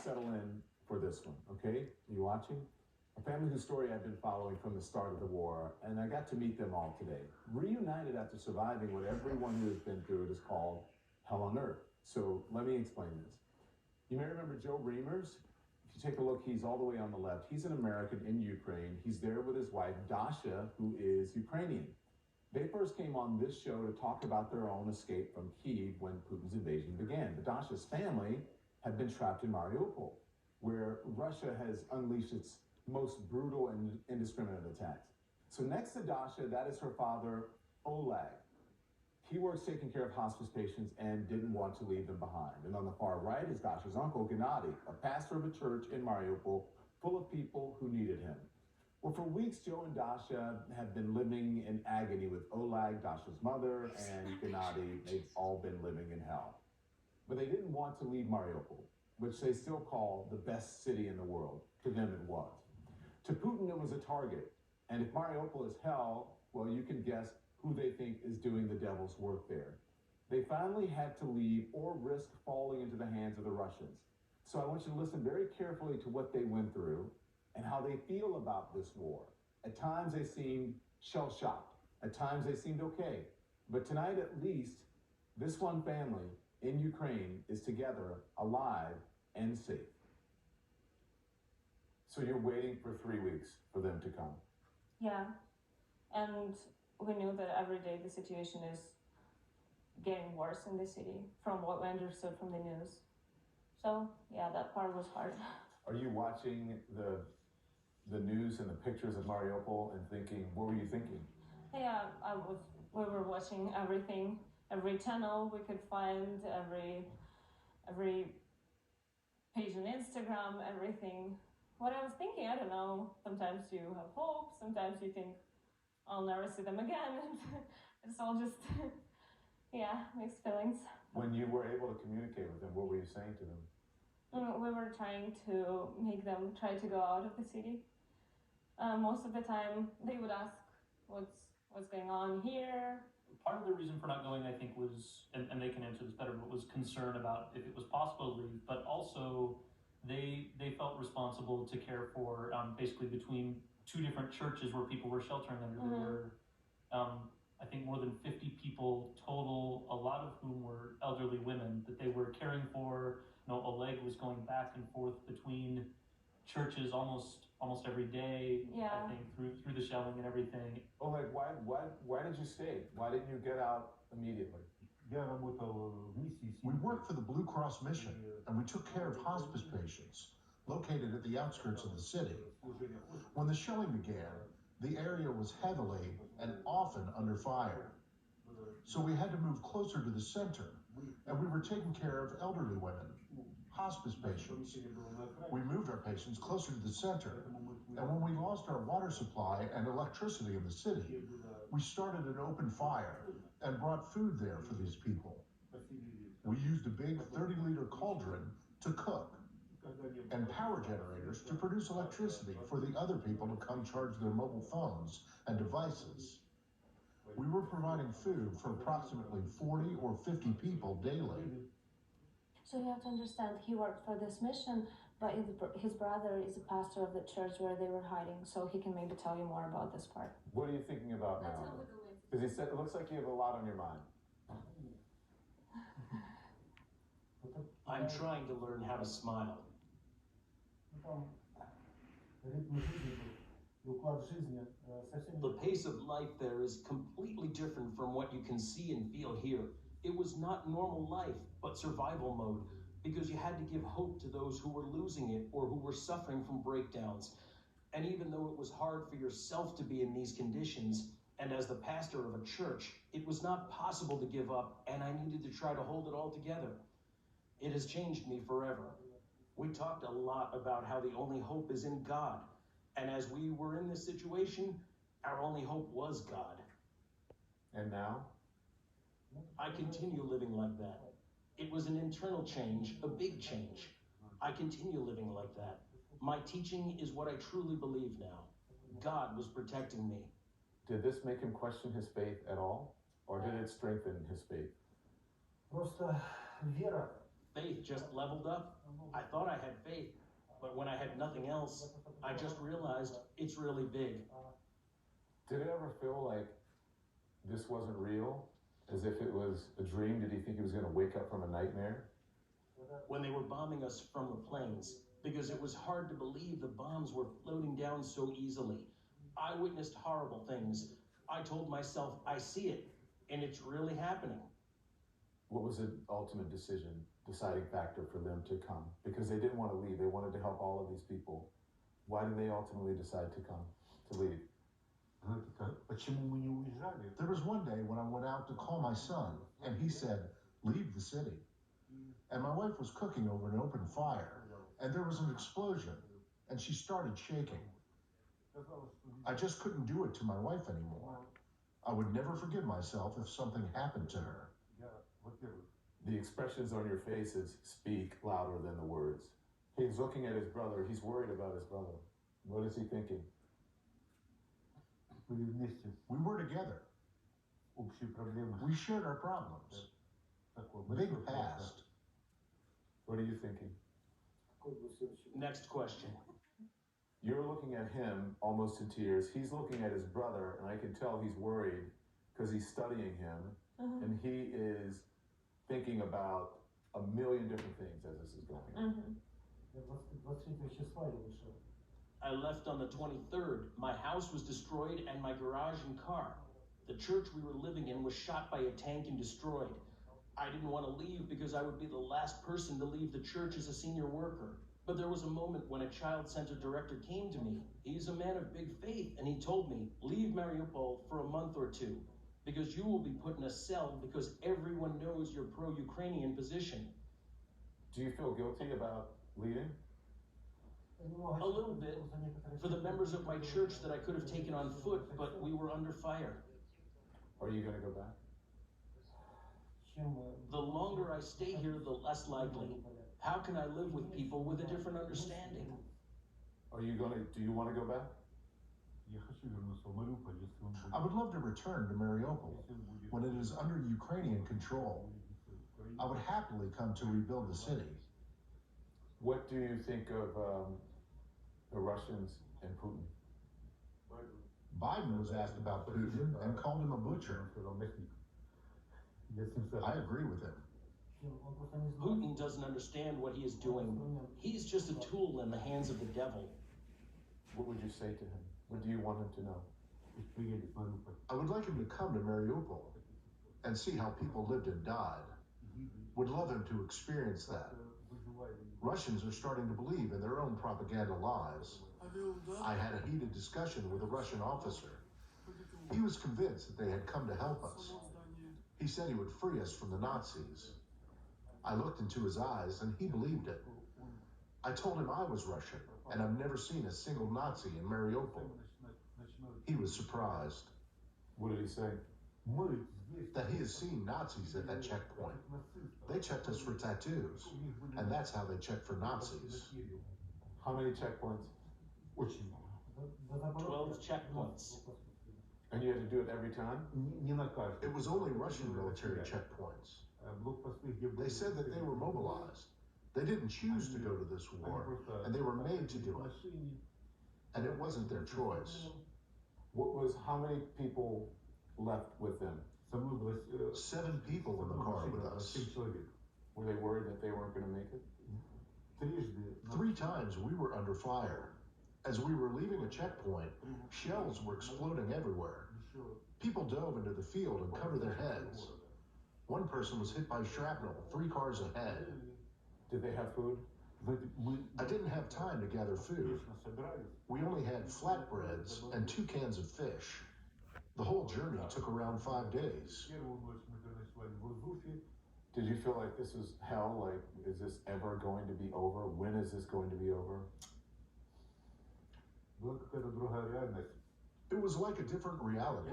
settle in for this one, okay? Are you watching? A family whose story I've been following from the start of the war, and I got to meet them all today. Reunited after surviving what everyone who has been through it is called hell on earth. So let me explain this. You may remember Joe Reimers. If you take a look, he's all the way on the left. He's an American in Ukraine. He's there with his wife, Dasha, who is Ukrainian. They first came on this show to talk about their own escape from Kyiv when Putin's invasion began. But Dasha's family had been trapped in Mariupol, where Russia has unleashed its most brutal and indiscriminate attacks. So next to Dasha, that is her father, Oleg. He works taking care of hospice patients and didn't want to leave them behind. And on the far right is Dasha's uncle, Gennady, a pastor of a church in Mariupol full of people who needed him. Well, for weeks, Joe and Dasha have been living in agony with Oleg, Dasha's mother, and Gennady. They've all been living in hell. But they didn't want to leave Mariupol, which they still call the best city in the world. To them, it was. To Putin, it was a target. And if Mariupol is hell, well, you can guess who they think is doing the devil's work there. They finally had to leave or risk falling into the hands of the Russians. So I want you to listen very carefully to what they went through and how they feel about this war. At times they seemed shell-shocked. At times they seemed okay. But tonight, at least, this one family in Ukraine is together, alive, and safe. So you're waiting for 3 weeks for them to come? Yeah, and we knew that every day the situation is getting worse in the city from what we understood from the news. So yeah, that part was hard. Are you watching the news and the pictures of Mariupol and thinking, what were you thinking? Yeah, we were watching everything, every channel we could find, every page on Instagram, everything. What I was thinking, I don't know, sometimes you have hope, sometimes you think, I'll never see them again. It's all just, yeah, mixed feelings. When you were able to communicate with them, what were you saying to them? We were trying to make them try to go out of the city. Most of the time, they would ask, what's going on here? Part of the reason for not going, I think, was, and they can answer this better, but was concern about if it was possible to leave, but also they felt responsible to care for basically between two different churches where people were sheltering under. Mm-hmm. There were, I think, more than 50 people total, a lot of whom were elderly women that they were caring for. You know, Oleg was going back and forth between churches almost every day. Yeah. I think through the shelling and everything. Oleg, why did you stay? Why didn't you get out immediately? We worked for the Blue Cross mission, and we took care of hospice patients located at the outskirts of the city. When the shelling began, the area was heavily and often under fire. So we had to move closer to the center, and we were taking care of elderly women, hospice patients. We moved our patients closer to the center, and when we lost our water supply and electricity in the city, we started an open fire and brought food there for these people. We used a big 30-liter cauldron to cook and power generators to produce electricity for the other people to come charge their mobile phones and devices. We were providing food for approximately 40 or 50 people daily. So you have to understand, he worked for this mission, but his brother is a pastor of the church where they were hiding, so he can maybe tell you more about this part. What are you thinking about now? Because he said, it looks like you have a lot on your mind. I'm trying to learn how to smile. The pace of life there is completely different from what you can see and feel here. It was not normal life, but survival mode, because you had to give hope to those who were losing it or who were suffering from breakdowns. And even though it was hard for yourself to be in these conditions, and as the pastor of a church, it was not possible to give up, and I needed to try to hold it all together. It has changed me forever. We talked a lot about how the only hope is in God. And as we were in this situation, our only hope was God. And now? I continue living like that. It was an internal change, a big change. I continue living like that. My teaching is what I truly believe now. God was protecting me. Did this make him question his faith at all? Or did it strengthen his faith? Faith just leveled up. I thought I had faith, But when I had nothing else, I just realized it's really big. Did it ever feel like this wasn't real? As if it was a dream? Did he think he was going to wake up from a nightmare? When they were bombing us from the planes, because it was hard to believe the bombs were floating down so easily. I witnessed horrible things. I told myself, I see it, and it's really happening. What was the ultimate deciding factor for them to come? Because they didn't want to leave. They wanted to help all of these people. Why did they ultimately decide to leave? There was one day when I went out to call my son, and he said, "Leave the city." And my wife was cooking over an open fire, and there was an explosion, and she started shaking. I just couldn't do it to my wife anymore. I would never forgive myself if something happened to her. The expressions on your faces speak louder than the words. He's looking at his brother. He's worried about his brother. What is he thinking? We were together. We shared our problems. Big past. What are you thinking? Next question. You're looking at him almost in tears. He's looking at his brother, and I can tell he's worried because he's studying him, and he is thinking about a million different things as this is going on. I left on the 23rd. My house was destroyed and my garage and car. The church we were living in was shot by a tank and destroyed. I didn't want to leave because I would be the last person to leave the church as a senior worker. But there was a moment when a child center director came to me. He's a man of big faith, and he told me, leave Mariupol for a month or two, because you will be put in a cell because everyone knows your pro-Ukrainian position. Do you feel guilty about leaving? A little bit, for the members of my church that I could have taken on foot, but we were under fire. Are you going to go back? The longer I stay here, the less likely. How can I live with people with a different understanding? Do you want to go back? I would love to return to Mariupol when it is under Ukrainian control. I would happily come to rebuild the city. What do you think of the Russians and Putin? Biden was asked about Putin and called him a butcher. I agree with him. Putin doesn't understand what he is doing. He's just a tool in the hands of the devil. What would you say to him? What do you want him to know? I would like him to come to Mariupol and see how people lived and died. Would love him to experience that. Russians are starting to believe in their own propaganda lies. I had a heated discussion with a Russian officer. He was convinced that they had come to help us. He said he would free us from the Nazis. I looked into his eyes and he believed it. I told him I was Russian and I've never seen a single Nazi in Mariupol. He was surprised. What did he say? That he has seen Nazis at that checkpoint. They checked us for tattoos, and that's how they check for Nazis. How many checkpoints? 12 checkpoints. And you had to do it every time? It was only Russian military checkpoints. They said that they were mobilized. They didn't choose to go to this war, and they were made to do it. And it wasn't their choice. How many people left with them? 7 people in the car with us. Were they worried that they weren't going to make it? 3 times we were under fire. As we were leaving a checkpoint, shells were exploding everywhere. People dove into the field and covered their heads. One person was hit by shrapnel 3 cars ahead. Did they have food? I didn't have time to gather food. We only had flatbreads and 2 cans of fish. The whole journey took around 5 days. Did you feel like this is hell? Like, is this ever going to be over? When is this going to be over? It was like a different reality.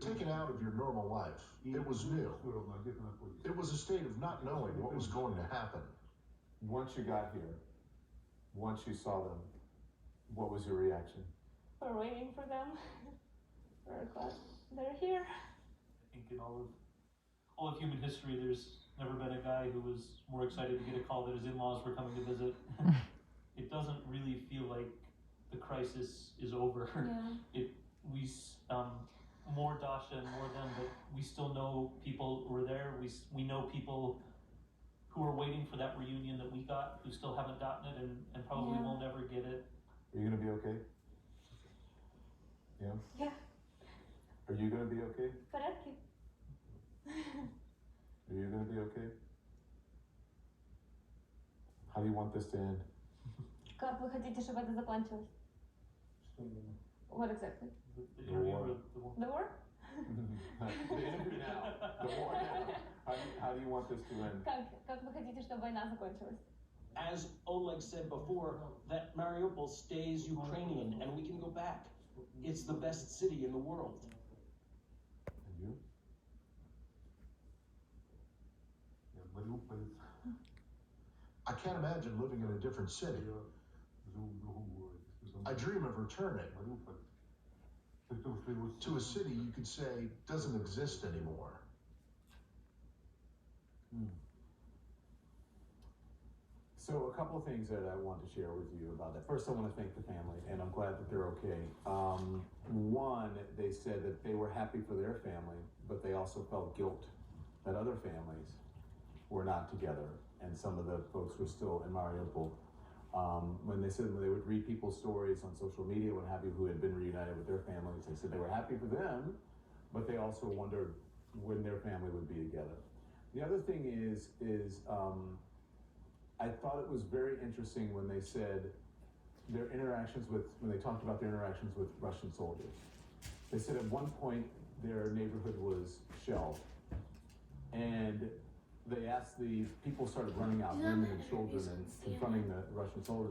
Taken out of your normal life. It was new. It was a state of not knowing what was going to happen. Once you got here, once you saw them, what was your reaction? We're waiting for them. We're glad they're here. I think in all of human history, there's never been a guy who was more excited to get a call that his in-laws were coming to visit. doesn't really feel like the crisis is over. Yeah. More Dasha and more them, but we still know people who are there. We know people who are waiting for that reunion that we got, who still haven't gotten it, and probably Yeah. will never get it. Are you gonna be okay? Yeah? Yeah. Are you gonna be okay? В порядке? Are you gonna be okay? How do you want this to end? Как вы хотите, чтобы это закончилось? What exactly? The interview war. or the war. The war? The interview now. The war now. How do you want this to end? Как вы хотите, чтобы война закончилась? As Oleg said before, that Mariupol stays Ukrainian and we can go back. It's the best city in the world. And you? I can't imagine living in a different city. I dream of returning to a city you could say doesn't exist anymore. So a couple of things that I want to share with you about that. First, I want to thank the family, and I'm glad that they're okay. One, they said that they were happy for their family, but they also felt guilt that other families were not together, and some of the folks were still in Mariupol. When they would read people's stories on social media, what have you, who had been reunited with their families, they said they were happy for them, but they also wondered when their family would be together. The other thing is I thought it was very interesting when they said when they talked about their interactions with Russian soldiers. They said at one point their neighborhood was shelled, and they asked people started running out, women and children, and confronting the Russian soldiers.